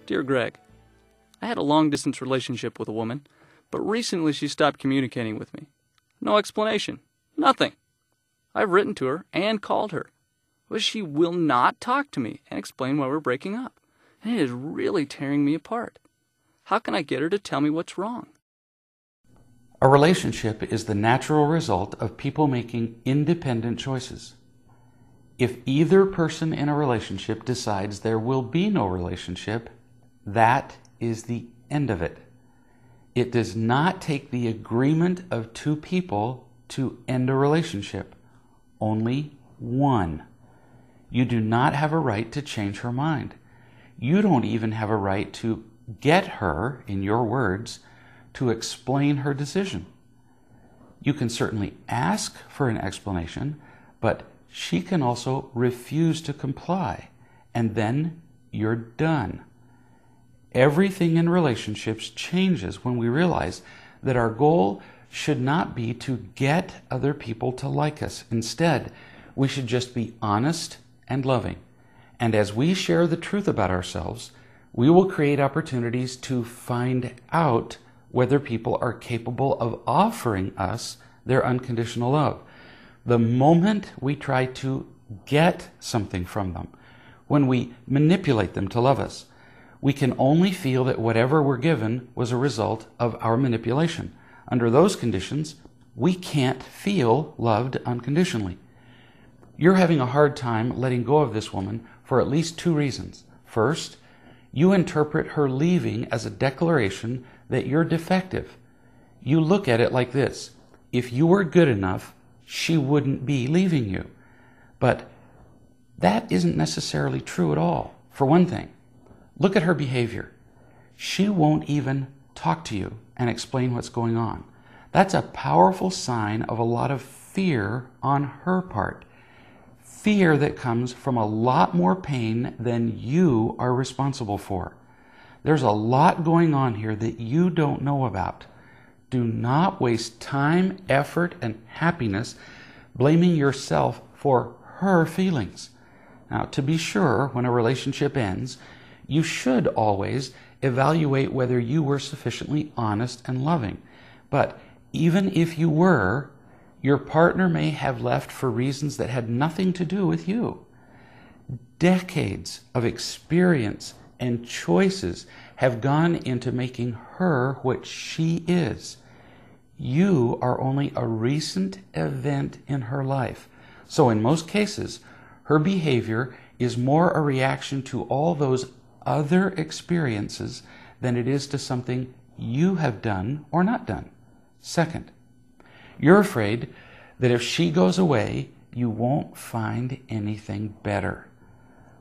Dear Greg, I had a long-distance relationship with a woman, but recently she stopped communicating with me. No explanation. Nothing. I've written to her and called her, but she will not talk to me and explain why we're breaking up, and it is really tearing me apart. How can I get her to tell me what's wrong? A relationship is the natural result of people making independent choices. If either person in a relationship decides there will be no relationship, that is the end of it. It does not take the agreement of two people to end a relationship. Only one. You do not have a right to change her mind. You don't even have a right to get her, in your words, to explain her decision. You can certainly ask for an explanation, but she can also refuse to comply, and then you're done. Everything in relationships changes when we realize that our goal should not be to get other people to like us. Instead, we should just be honest and loving. And as we share the truth about ourselves, we will create opportunities to find out whether people are capable of offering us their unconditional love. The moment we try to get something from them, when we manipulate them to love us, we can only feel that whatever we're given was a result of our manipulation. Under those conditions, we can't feel loved unconditionally. You're having a hard time letting go of this woman for at least two reasons. First, you interpret her leaving as a declaration that you're defective. You look at it like this: if you were good enough, she wouldn't be leaving you. But that isn't necessarily true at all. For one thing, look at her behavior. She won't even talk to you and explain what's going on. That's a powerful sign of a lot of fear on her part. Fear that comes from a lot more pain than you are responsible for. There's a lot going on here that you don't know about. Do not waste time, effort, and happiness blaming yourself for her feelings. Now, to be sure, when a relationship ends, you should always evaluate whether you were sufficiently honest and loving. But even if you were, your partner may have left for reasons that had nothing to do with you. Decades of experience and choices have gone into making her what she is. You are only a recent event in her life. So in most cases, her behavior is more a reaction to all those other experiences than it is to something you have done or not done. Second, you're afraid that if she goes away, you won't find anything better.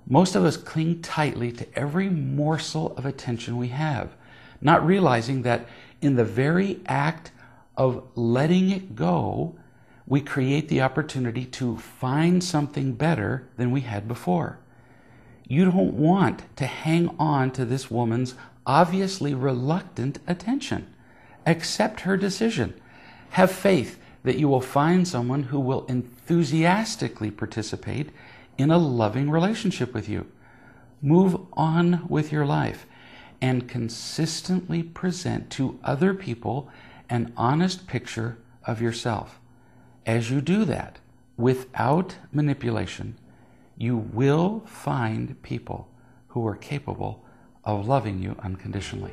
Most of us cling tightly to every morsel of attention we have, not realizing that in the very act of letting it go, we create the opportunity to find something better than we had before. You don't want to hang on to this woman's obviously reluctant attention. Accept her decision. Have faith that you will find someone who will enthusiastically participate in a loving relationship with you. Move on with your life and consistently present to other people an honest picture of yourself. As you do that, without manipulation, you will find people who are capable of loving you unconditionally.